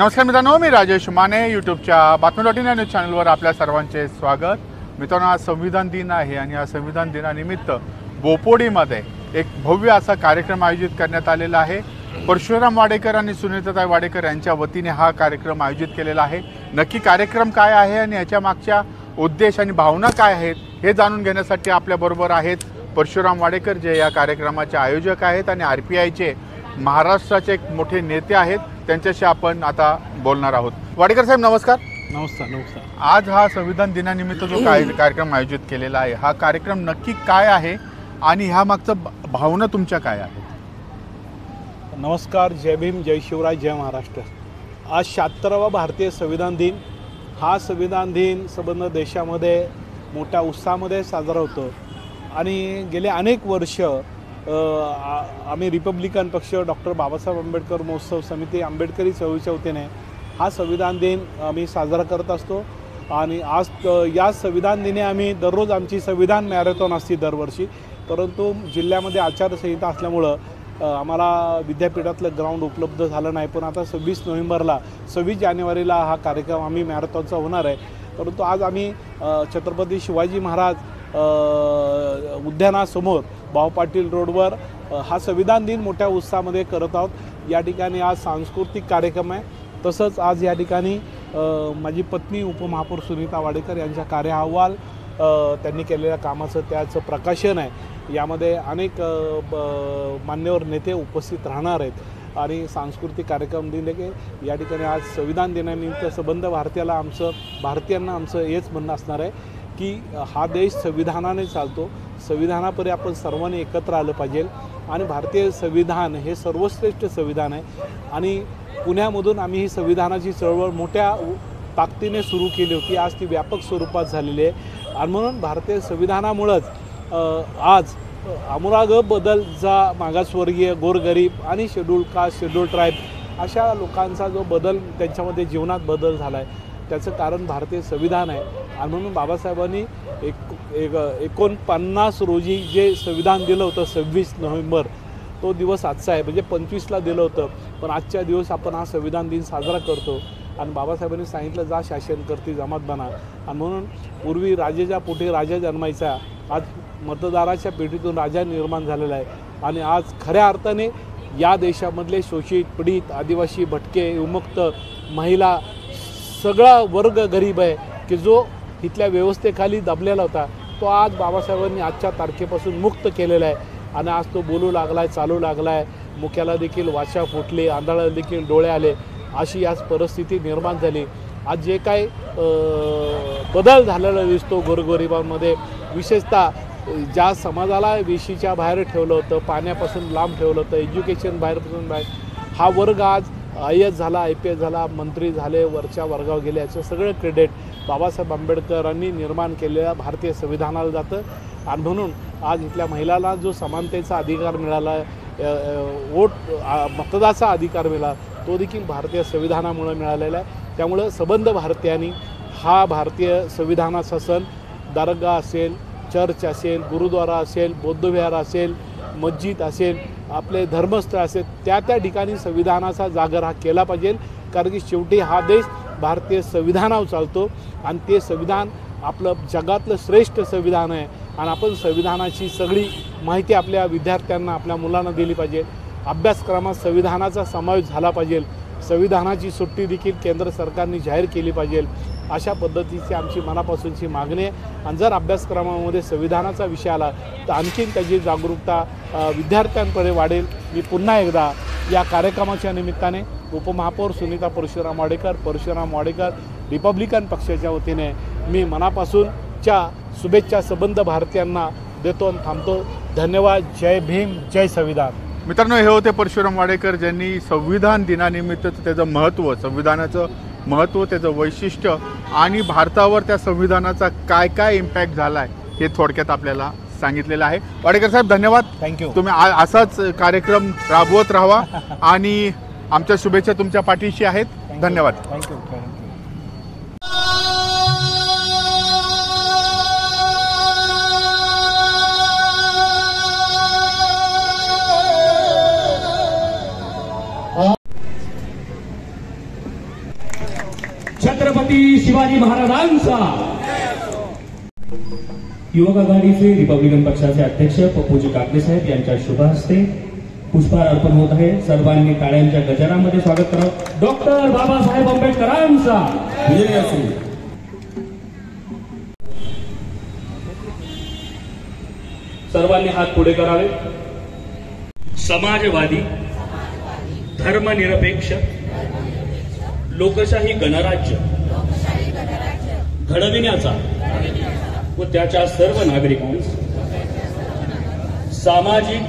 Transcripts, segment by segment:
नमस्कार मित्रांनो, मी राजेश माने यूट्यूबच्या बातमी.इन न्यूज चॅनलवर आपल्या सर्वांचे स्वागत। मित्रांनो, आज संविधान दिन आहे आणि या संविधान दिनानिमित्त बोपोडीमध्ये एक भव्य असा कार्यक्रम आयोजित करण्यात आलेला आहे। परशुराम वाडेकर आणि सुनीताताई वाडेकर यांच्या वतीने हा कार्यक्रम आयोजित केलेला आहे। नक्की कार्यक्रम काय आहे आणि याच्या मागच्या उद्देश आणि भावना काय आहेत हे जाणून घेण्यासाठी आपल्याबरोबर आहेत परशुराम वाडेकर, जे या कार्यक्रमाचे आयोजक आहेत आणि आरपीआयचे महाराष्ट्राचे एक मोठे नेते आहेत। त्यांच्याशी आपण आता बोलणार आहोत। वाडेकर साहेब, नमस्कार। नमस्कार। आज हा संविधान दिनानिमित्त जो कार्यक्रम आयोजित केलेला आहे, हा कार्यक्रम नक्की काय आहे आणि ह्या मागचं भावना तुमच्या काय आहेत? नमस्कार, जय भीम, जय शिवराय, जय महाराष्ट्र। आज 76वा भारतीय संविधान दिन। हा संविधान दिन संपूर्ण देशामध्ये मोठ्या उत्साहामध्ये साजरा होतो आणि गेले अनेक वर्ष आम्ही रिपब्लिकन पक्ष, डॉक्टर बाबासाहेब आंबेडकर महोत्सव समिती, आंबेडकरी चळवळीच्या वतीने हा संविधान दिन आम्ही साजरा करत असतो। आणि आज या संविधान दिनी आम्ही दररोज आमची संविधान मॅरेथॉन असते दरवर्षी, परंतु जिल्ह्यामध्ये आचारसंहिता असल्यामुळं आम्हाला विद्यापीठातलं ग्राउंड उपलब्ध झालं नाही। पण आता 26 नोव्हेंबरला 26 जानेवारीला हा कार्यक्रम आम्ही मॅरेथॉनचा होणार आहे। परंतु आज आम्ही छत्रपती शिवाजी महाराज उद्यानासमोर भाऊ पाटील रोडवर हा संविधान दिन मोठ्या उत्साहामध्ये करत आहोत। या ठिकाणी आज सांस्कृतिक कार्यक्रम आहे। तसंच आज या ठिकाणी माझी पत्नी उपमहापौर सुनीता वाडेकर यांचा कार्य अहवाल, त्यांनी केलेल्या कामाचं त्याचं प्रकाशन आहे। यामध्ये अनेक मान्यवर नेते उपस्थित राहणार आहेत आणि सांस्कृतिक कार्यक्रम दिले की या ठिकाणी आज संविधान दिनानिमित्त संबंध भारतीयांना आमचं हेच म्हणणं असणार आहे की हा देश संविधानाने चालतो। संविधानापरी आपण सर्वांनी एकत्र आलं पाहिजे आणि भारतीय संविधान हे सर्वश्रेष्ठ संविधान आहे आणि पुण्यामधून आम्ही ही संविधानाची चळवळ मोठ्या ताकदीने सुरू केली होती। आज ती व्यापक स्वरूपात झालेली आहे आणि म्हणून भारतीय संविधानामुळंच आज आमूलाग्र बदल जा मागासवर्गीय, गोरगरीब आणि शेड्यूल कास्ट, शेड्यूल ट्राईब अशा लोकांचा जो बदल त्यांच्यामध्ये जीवनात बदल झाला आहे, त्याचं कारण भारतीय संविधान आहे। आणि म्हणून बाबासाहेबांनी 49 रोजी जे संविधान दिलं होतं 26 नोव्हेंबर, तो दिवस आजचा आहे। म्हणजे 25ला दिलं होतं, पण आजच्या दिवस आपण हा संविधान दिन साजरा करतो आणि बाबासाहेबांनी सांगितलं, जा शासन करती जमात बना। आणि म्हणून पूर्वी राजेच्या पोटी राजा जन्मायचा, आज मतदाराच्या पेटीतून राजा निर्माण झालेला आहे आणि आज खऱ्या अर्थाने या देशामधले शोषित, पीडित, आदिवासी, भटके, विमुक्त, महिला, सगळा वर्ग गरीब आहे की जो इथल्या व्यवस्थेखाली दबलेला होता, तो आज बाबासाहेबांनी आजच्या तारखेपासून मुक्त केलेला आहे आणि आज तो बोलू लागला आहे, चालू लागला आहे। मुख्याला देखील वाचा फुटली, आंधळाला देखील डोळे आले, अशी आज परिस्थिती निर्माण झाली। आज जे काय बदल झालेला दिसतो गोरगरिबांमध्ये, विशेषतः ज्या समाजाला वेशीच्या बाहेर ठेवलं होतं, पाण्यापासून लांब ठेवलं होतं, एज्युकेशन बाहेर, हा वर्ग आज IAS झाला, IPS झाला, मंत्री झाले, वरच्या वर्गावर गेले। याचं सगळं क्रेडिट बाबासाहेब आंबेडकरांनी निर्माण केलेल्या भारतीय संविधानाला जातं आणि म्हणून आज इथल्या महिलांना जो समानतेचा अधिकार मिळाला, मतदानाचा अधिकार मिळाला, तो देखील भारतीय संविधानामुळे मिळालेला आहे। त्यामुळं संबंध भारतीयांनी हा भारतीय संविधानाचा सण दर्गा असेल, चर्च असेल, गुरुद्वारा असेल, बौद्धविहार असेल, मस्जिद असेल, आपले धर्मस्थळ असेल, त्या ठिकाणी संविधानाचा जागर हा केला पाहिजे। कारण की शेवटी हा देश भारतीय संविधानावर चालतो आणि ते संविधान आपलं जगातलं श्रेष्ठ संविधान आहे आणि आपण संविधानाची सगळी माहिती आपल्या विद्यार्थ्यांना, आपल्या मुलांना दिली पाहिजे। अभ्यासक्रमात संविधानाचा समावेश झाला पाहिजे। संविधानाची सुट्टी देखील केंद्र सरकारने जाहीर केली पाहिजे, अशा पद्धतीची आमची मनापासूनची मागणी आहे। आणि जर अभ्यासक्रमामध्ये संविधानाचा विषय आला तर आणखीन त्याची जागरूकता विद्यार्थ्यांकडे वाढेल। मी पुन्हा एकदा या कार्यक्रमाच्या निमित्ताने उपमहापौर सुनीता परशुराम वाडेकर रिपब्लिकन पक्षाच्या वतीने मी मनापासूनच्या शुभेच्छा संबंध भारतीयांना देतो आणि थांबतो। धन्यवाद। जय भीम, जय संविधान। मित्रांनो, हे होते परशुराम वाडेकर, ज्यांनी संविधान दिनानिमित्त त्याचं महत्त्व, संविधानाचं महत्त्व, त्याचं वैशिष्ट्य आणि भारतावर त्या संविधानाचा काय काय इम्पॅक्ट झाला आहे हे थोडक्यात आपल्याला सांगितलेलं आहे। वाडेकर साहेब, धन्यवाद। थँक्यू। तुम्ही असाच कार्यक्रम राबवत राहा आणि आमच्या शुभेच्छा तुमच्या पाठीशी आहेत। धन्यवाद। थँक्यू। छत्रपती शिवाजी महाराजांचा. युवक आघाडीचे रिपब्लिकन पक्षाचे अध्यक्ष पप्पूजी काकडे साहेब यांच्या शुभ हस्ते पुष्पहार अर्पण होत आहे. सर्वांनी टाळ्यांच्या गजरामध्ये स्वागत करा. डॉक्टर बाबासाहेब आंबेडकरांचा विजय असो. सर्वांनी हात पुढे करावे. समाजवादी, धर्मनिरपेक्ष, लोकशाही गणराज्य घडविण्याचा व त्याच्या सर्व नागरिकांस सामाजिक,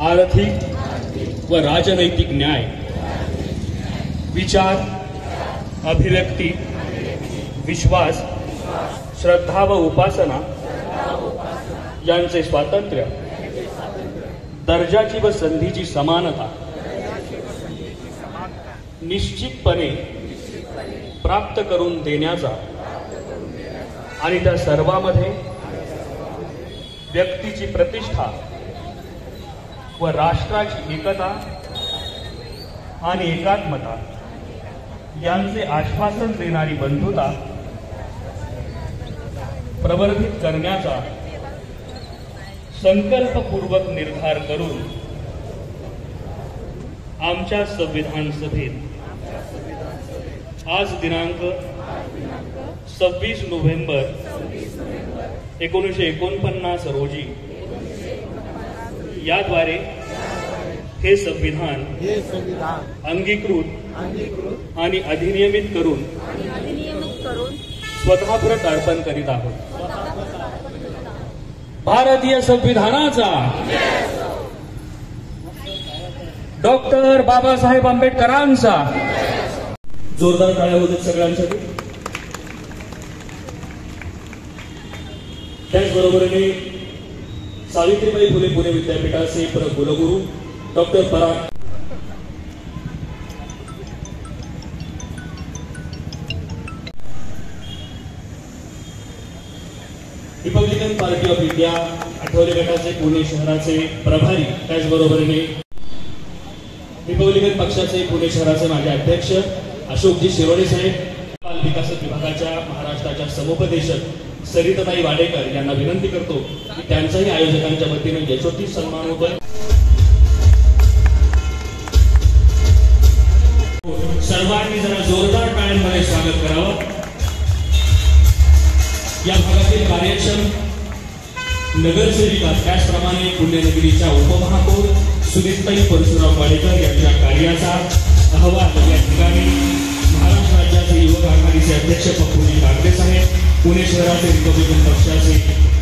आर्थिक व राजनैतिक न्याय, विचार, अभिव्यक्ती, विश्वास, श्रद्धा व उपासना यांचे स्वातंत्र्य, दर्जाची व संधीची समानता निश्चितपणे प्राप्त करून देण्याचा आणि त्या सर्वांमध्ये व्यक्तीची प्रतिष्ठा व राष्ट्राची एकता आणि एकात्मता यांचे आश्वासन देणारी बंधुता प्रवर्धित करण्याचा संकल्पपूर्वक निर्धार करून आमच्या संविधान सभेत आज दिनांक 26 नोव्हेंबर 1949 रोजी याद्वारे हे संविधान अंगीकृत आणि अधिनियमित करून स्वतःप्रत अर्पण करीत आहोत. भारतीय संविधानाचा, डॉक्टर बाबासाहेब आंबेडकरांचा. जोरदार टाळ्या होत सगळ्यांसाठी. त्याचबरोबरीने सावित्रीबाई फुले पुणे विद्यापीठाचे कुलगुरू doctor Parag Republican Party of India Athawale गटाचे पुणे शहराचे प्रभारी, त्याचबरोबरीने रिपब्लिकन पक्षाचे पुणे शहराचे माजी अध्यक्ष अशोकजी शिरोडे साहेब, बाल विकास विभागाच्या महाराष्ट्राच्या समुपदेशक सरिताताई वाडेकर यांना विनंती करतो की त्यांचाही आयोजकांच्या वतीने यशोचित सन्मान होतोय. सर्वांनी जरा जोरदार टाळ्यांमध्ये स्वागत करावं. या भागातील कार्यक्षम नगरसेविका, त्याचप्रमाणे पुण्यनगरीच्या उपमहापौर सुनीताई परशुराम वाडेकर यांच्या कार्याचा अहवाल या ठिकाणी महाराष्ट्र राज्याचे युवक आघाडीचे अध्यक्ष पप्पूजी काकडे साहेब, पुणे शहराचे रिपब्लिकन पक्षाचे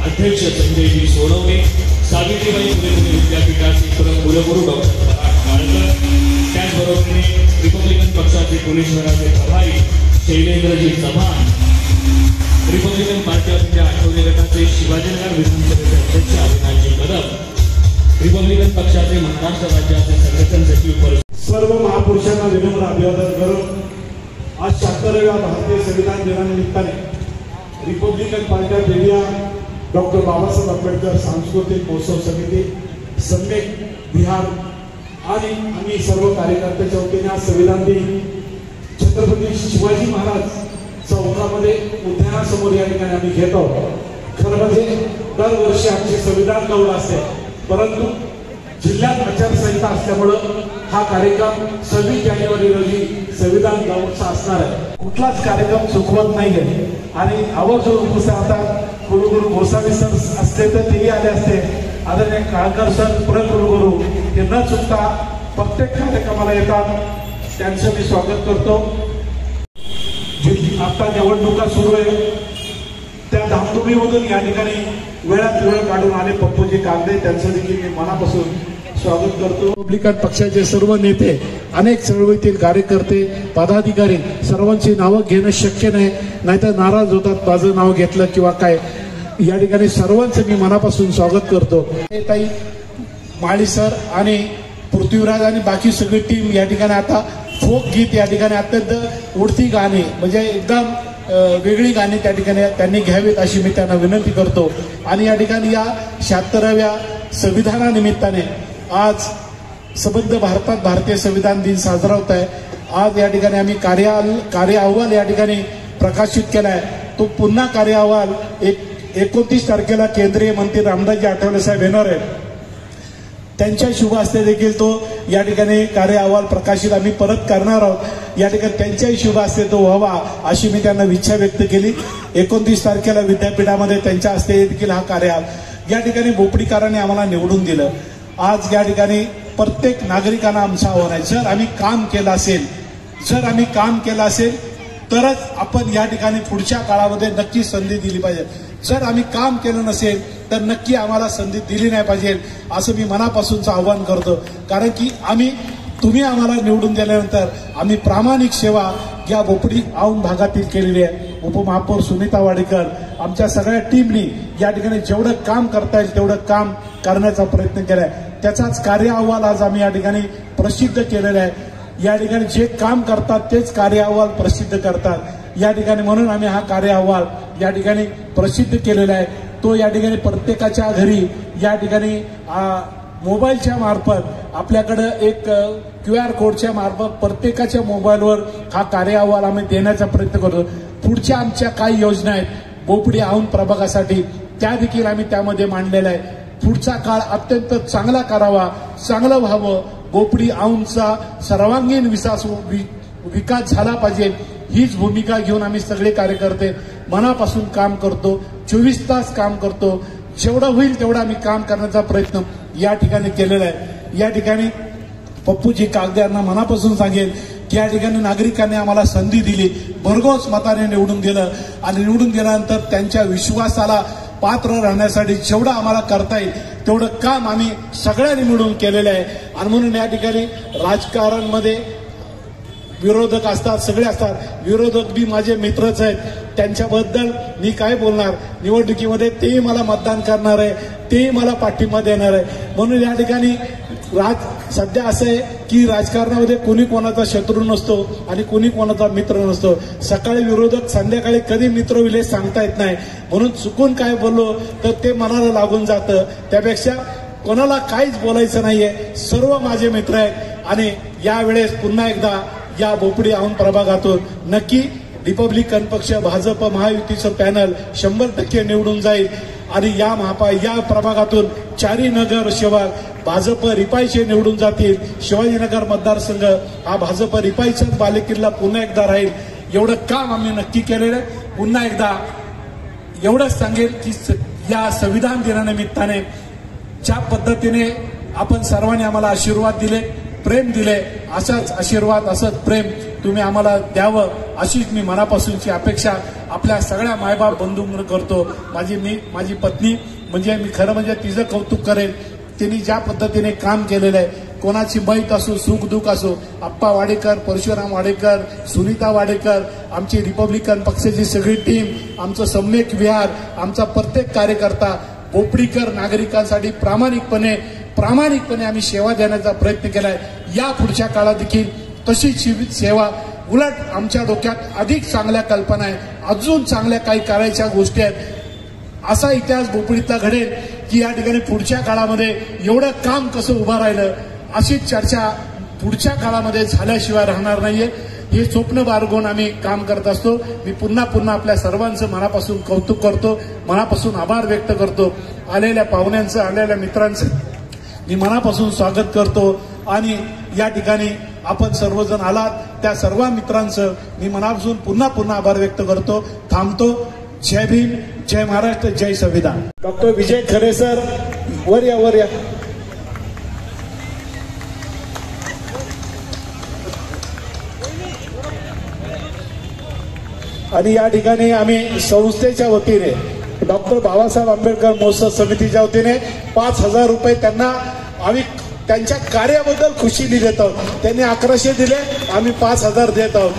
अध्यक्ष संजयजी सोनवणे, सावित्रीबाई फुले पुणे विद्यापीठाचे कुलगुरू डॉक्टर पराग माळकर, त्याचबरोबरीने रिपब्लिकन पक्षाचे पुणे शहराचे प्रभारी शैलेंद्रजी Chavan, Republican Party of India Athawale गटाचे शिवाजीनगर विधानसभेचे अध्यक्ष अविनाशजी कदम, रिपब्लिकन पक्षाचे महाराष्ट्र राज्याचे संघटन सचिव, सर्व महापुरुषांना विनम्र अभिवादन करून आज 76व्या भारतीय संविधान दिनानिमित्ताने Republican Party of India doctor Babasaheb Ambedkar सांस्कृतिक महोत्सव समिती, सम्यक बिहार आणि आम्ही सर्व कार्यकर्त्याच्या वतीने आज संविधान दिन छत्रपती शिवाजी महाराज चौकामध्ये उद्यानासमोर या ठिकाणी आम्ही घेतो. खरं म्हणजे दरवर्षी आमचे संविधान गौरव असते, परंतु जिल्ह्यात आचारसंहिता असल्यामुळं हा कार्यक्रम 26 जानेवारी रोजी संविधान गौरवचा असणार आहे. कुठलाच कार्यक्रम चुकवत नाहीये आणि आवर्जून उपस्थित आता कुलगुरू गोसावी सर असते तर तेही आले असते, आदरणीय काळकर सर कुलगुरू हे न चुकता प्रत्येक कार्यक्रमाला येतात, त्यांचं मी स्वागत करतो. आता निवडणुका सुरू आहे त्या धामधुमीमधून या ठिकाणी वेळात वेळ काढून आले पप्पूजी काकडे, त्यांचं देखील मी मनापासून स्वागत करतो. रिपब्लिकन पक्षाचे सर्व नेते, अनेक चळवळीतील कार्यकर्ते, पदाधिकारी सर्वांची नावं घेणं शक्य नाही, नाहीतर नाराज होतात माझं नाव घेतलं किंवा काय. या ठिकाणी सर्वांचं मी मनापासून स्वागत करतो. ताई माळी सर आणि पृथ्वीराज आणि बाकी सगळी टीम या ठिकाणी आता फोक गीत या ठिकाणी अत्यंत उडती गाणी म्हणजे एकदम वेगळी गाणी त्या ठिकाणी त्यांनी घ्यावीत अशी मी त्यांना विनंती करतो. आणि या ठिकाणी या 76व्या संविधानानिमित्ताने आज संबंध भारतात भारतीय संविधान दिन साजरा होत आहे. आज या ठिकाणी आम्ही कार्य अहवाल या ठिकाणी प्रकाशित केलाय. तो पुन्हा कार्य अहवाल 29 तारखेला केंद्रीय मंत्री रामदासजी आठवले साहेब येणार आहेत. त्यांच्या शुभ हस्ते देखील तो या ठिकाणी कार्य अहवाल प्रकाशित आम्ही परत करणार आहोत. या ठिकाणी त्यांच्याही शुभ हस्ते तो व्हावा अशी मी त्यांना इच्छा व्यक्त केली. 29 तारखेला विद्यापीठामध्ये त्यांच्या हस्ते देखील हा कार्य अहवाल या ठिकाणी बोपडीकरांनी आम्हाला निवडून दिलं. आज या ठिकाणी प्रत्येक नागरिकांना आमचं आव्हान आहे, जर आम्ही काम केलं असेल तरच आपण या ठिकाणी पुढच्या काळामध्ये नक्की संधी दिली पाहिजे. जर आम्ही काम केलं नसेल तर नक्की आम्हाला संधी दिली नाही पाहिजे असं मी मनापासूनचं आव्हान करतो. कारण की तुम्ही आम्हाला निवडून दिल्यानंतर आम्ही प्रामाणिक सेवा या बोपडी औंध भागातील केलेली आहे. उपमहापौर सुनीता वाडेकर आमच्या सगळ्या टीमनी या ठिकाणी जेवढं काम करता येईल तेवढं काम करण्याचा प्रयत्न केलाय. त्याचाच कार्य अहवाल आज आम्ही या ठिकाणी प्रसिद्ध केलेला आहे. या ठिकाणी जे काम करतात तेच कार्य अहवाल प्रसिद्ध करतात या ठिकाणी, म्हणून आम्ही हा कार्य अहवाल या ठिकाणी प्रसिद्ध केलेला आहे. तो या ठिकाणी प्रत्येकाच्या घरी या ठिकाणी मोबाईलच्या मार्फत आपल्याकडं एक QR कोडच्या मार्फत प्रत्येकाच्या मोबाईलवर हा कार्य अहवाल आम्ही देण्याचा प्रयत्न करतो. पुढच्या आमच्या काही योजना आहेत बोपडी औंध प्रभागासाठी, त्या देखील आम्ही त्यामध्ये मांडलेल्या आहे. पुढचा काळ अत्यंत चांगला करावा, चांगलं व्हावं, बोपडी औंधचा सर्वांगीण विकास झाला पाहिजे हीच भूमिका घेऊन आम्ही सगळे कार्यकर्ते मनापासून काम करतो. 24 तास काम करतो. जेवढं होईल तेवढं आम्ही काम करण्याचा प्रयत्न या ठिकाणी केलेला आहे. या ठिकाणी पप्पूजी कागदे यांना मनापासून सांगेल की या ठिकाणी नागरिकांनी आम्हाला संधी दिली, भरघोस मताने निवडून दिलं आणि निवडून दिल्यानंतर त्यांच्या विश्वासाला पात्र राहण्यासाठी जेवढं आम्हाला करता येईल तेवढं काम आम्ही सगळ्यांनी मिळून केलेलं आहे. आणि म्हणून या ठिकाणी राजकारणमध्ये विरोधक असतात, सगळे असतात. विरोधक बी माझे मित्रच आहेत, त्यांच्याबद्दल मी काय बोलणार. निवडणुकीमध्ये तेही मला मतदान करणार आहे, तेही मला पाठिंबा देणार आहे. म्हणून या ठिकाणी सध्या असं आहे की राजकारणामध्ये कोणी कोणाचा शत्रू नसतो आणि कोणी कोणाचा मित्र नसतो. सकाळी विरोधक, संध्याकाळी कधी मित्र होईल हे सांगता येत नाही. म्हणून चुकून काय बोललो तर ते मनाला लागून जातं. त्यापेक्षा कोणाला काहीच बोलायचं नाहीये, सर्व माझे मित्र आहेत. आणि यावेळेस पुन्हा एकदा या बोपडी औंध प्रभागातून नक्की रिपब्लिकन पक्ष, भाजप, महायुतीचं पॅनल 100% निवडून जाईल. आणि या प्रभागातून चारी नगर शहर भाजप रिपाईचे निवडून जातील. शिवाजीनगर मतदारसंघ हा भाजप रिपाईचाच बालेकिल्ला पुन्हा एकदा राहील. एवढं काम आम्ही नक्की केलेलं आहे. पुन्हा एकदा एवढंच सांगेल की या संविधान दिनानिमित्ताने ज्या पद्धतीने आपण सर्वांनी आम्हाला आशीर्वाद दिले, प्रेम दिले, असाच आशीर्वाद, असंच प्रेम तुम्ही आम्हाला द्यावं अशीच मी मनापासूनची अपेक्षा आपल्या सगळ्या मायबाप बंधूंकडे करतो. माझी पत्नी म्हणजे मी खरं म्हणजे तिचं कौतुक करेल. तिने ज्या पद्धतीने काम केलेलं आहे, कोणाची मैत असो, सुख दुःख असो, आप्पा वाडेकर, परशुराम वाडेकर, सुनीता वाडेकर, आमची रिपब्लिकन पक्षाची सगळी टीम, आमचं सम्यक विहार, आमचा प्रत्येक कार्यकर्ता बोपडीकर नागरिकांसाठी प्रामाणिकपणे आम्ही सेवा देण्याचा प्रयत्न केलाय. या पुढच्या काळात देखील तशीच सेवा, उलट आमच्या डोक्यात अधिक चांगल्या कल्पना आहे, अजून चांगल्या काही करायच्या गोष्टी आहेत. असा इतिहास बोपडीतला घडेल की या ठिकाणी पुढच्या काळामध्ये एवढं काम कसं उभं राहिलं अशीच चर्चा पुढच्या काळामध्ये झाल्याशिवाय राहणार नाहीये. हे स्वप्न बाळगून आम्ही काम करत असतो. मी पुन्हा आपल्या सर्वांचं मनापासून कौतुक करतो, मनापासून आभार व्यक्त करतो. आलेल्या पाहुण्यांचं, आलेल्या मित्रांचं मी मनापासून स्वागत करतो. आणि या ठिकाणी आपण सर्वजण आलात त्या सर्व मित्रांचं मी मनापासून पुन्हा आभार व्यक्त करतो. थांबतो. जय भीम, जय महाराष्ट्र, जय संविधान. डॉक्टर विजय खरे सर वर या. आणि या ठिकाणी आम्ही संस्थेच्या वतीने डॉक्टर बाबासाहेब आंबेडकर महोत्सव समितीच्या वतीने 5,000 रुपये त्यांना आम्ही त्यांच्या कार्याबद्दल खुशीने देत आहोत. त्यांनी 1100 दिले, आम्ही 5,000 देत आहोत.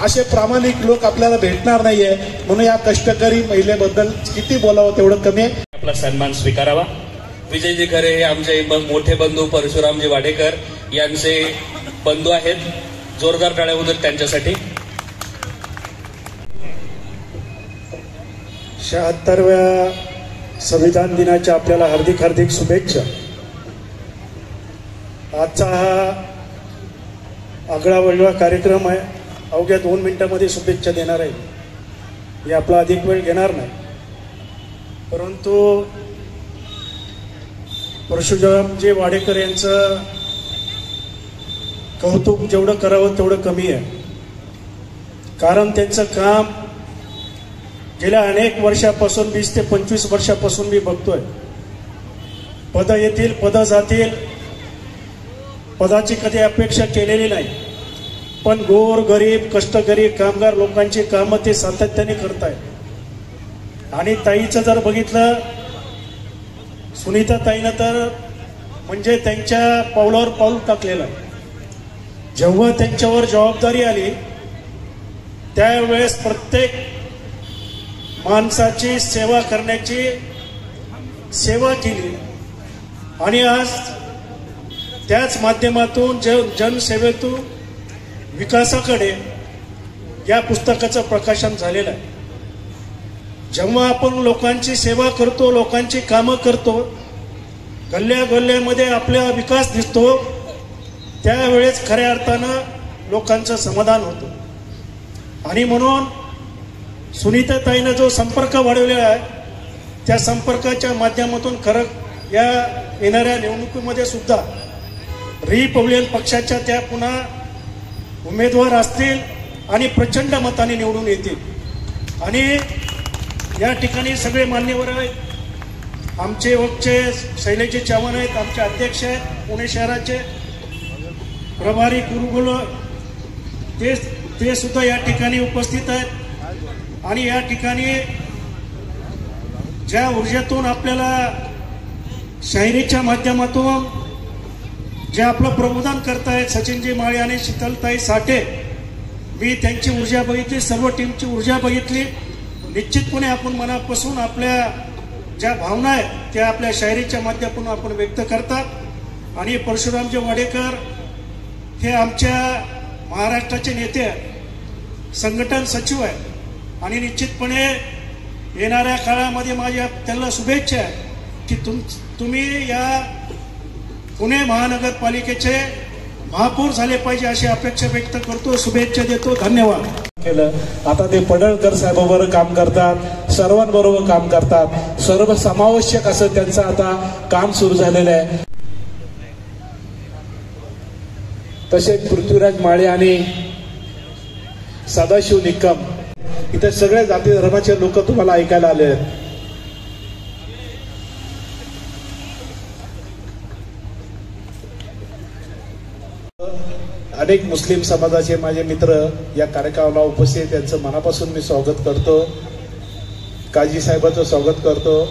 असे प्रामाणिक लोक आपल्याला भेटणार नाहीये. म्हणून या कष्टकरी महिलेबद्दल किती बोलावं तेवढं कमी आहे. आपला सन्मान स्वीकारावा. विजयजी खरे हे आमचे मोठे बंधू परशुरामजी वाडेकर यांचे बंधू आहेत. जोरदार टाळ्या होतात त्यांच्यासाठी. 76व्या संविधान दिनाच्या आपल्याला हार्दिक शुभेच्छा. आजचा हा आगळा वेगळा कार्यक्रम आहे. अवघ्या 2 मिनिटांमध्ये शुभेच्छा देणार आहे. मी आपला अधिक वेळ घेणार नाही, परंतु परशुरामजी वाडेकर यांचं कौतुक जेवढं करावं तेवढं कमी आहे. कारण त्यांचं काम गेल्या अनेक वर्षापासून 20 ते 25 वर्षापासून मी बघतोय. पदं येतील, पदं जातील, पदाची कधी अपेक्षा केलेली नाही, पण गोर गरीब कष्टकरी कामगार लोकांची कामं ते सातत्याने करतायत. आणि ताईचं जर बघितलं, सुनीता ताईनं तर म्हणजे त्यांच्या पावलावर पाऊल टाकलेलं आहे. जेव्हा त्यांच्यावर जबाबदारी आली त्यावेळेस प्रत्येक माणसाची सेवा करण्याची सेवा केली. आणि आज त्याच माध्यमातून जनसेवेतून विकासाकडे या पुस्तकाचं प्रकाशन झालेलं आहे. जेव्हा आपण लोकांची सेवा करतो, लोकांची कामं करतो, गल्ल्या गल्ल्यामध्ये आपला विकास दिसतो, त्यावेळेस खऱ्या अर्थानं लोकांचं समाधान होतं. आणि म्हणून सुनीताताईनं जो संपर्क वाढवलेला आहे, त्या संपर्काच्या माध्यमातून खरं या येणाऱ्या निवडणुकीमध्ये सुद्धा रिपब्लिकन पक्षाच्या त्या पुन्हा उमेदवार असतील आणि प्रचंड मताने निवडून येतील. आणि या ठिकाणी सगळे मान्यवर आहेत. आमचे वक्ते शैलेजी चव्हाण आहेत, आमचे अध्यक्ष आहेत पुणे शहराचे प्रभारी कुरुकुल, ते सुद्धा या ठिकाणी उपस्थित आहेत. आणि या ठिकाणी ज्या ऊर्जेतून आपल्याला शाहिरीच्या माध्यमातून जे आपलं प्रबोधन करतायत सचिनजी माळे आणि शीतलताई साठे, मी त्यांची ऊर्जा बघितली, सर्व टीमची ऊर्जा बघितली. निश्चितपणे आपण मनापासून आपल्या ज्या भावना आहेत त्या आपल्या शाहिरीच्या माध्यमातून आपण व्यक्त करतात. आणि परशुरामजी वाडेकर हे आमच्या महाराष्ट्राचे नेते आहेत, संघटन सचिव आहेत. आणि निश्चितपणे येणाऱ्या काळामध्ये माझ्या त्यांना शुभेच्छा आहे की तुम्ही या पुणे महानगरपालिकेचे महापौर झाले पाहिजे अशी अपेक्षा व्यक्त करतो, शुभेच्छा देतो. धन्यवाद. केलं. आता ते पडळकर साहेबांबरोबर काम करतात, सर्वांबरोबर काम करतात, सर्व समावेशक असं त्यांचं आता काम सुरू झालेलं आहे. तसेच पृथ्वीराज माळे आणि सदाशिव निकम इथे सगळ्या जाती धर्माचे लोक तुम्हाला ऐकायला आले आहेत. अनेक मुस्लिम समाजाचे माझे मित्र या कार्यक्रमाला उपस्थित, त्यांचं मनापासून मी स्वागत करतो. काजी साहेबांचं स्वागत करतो.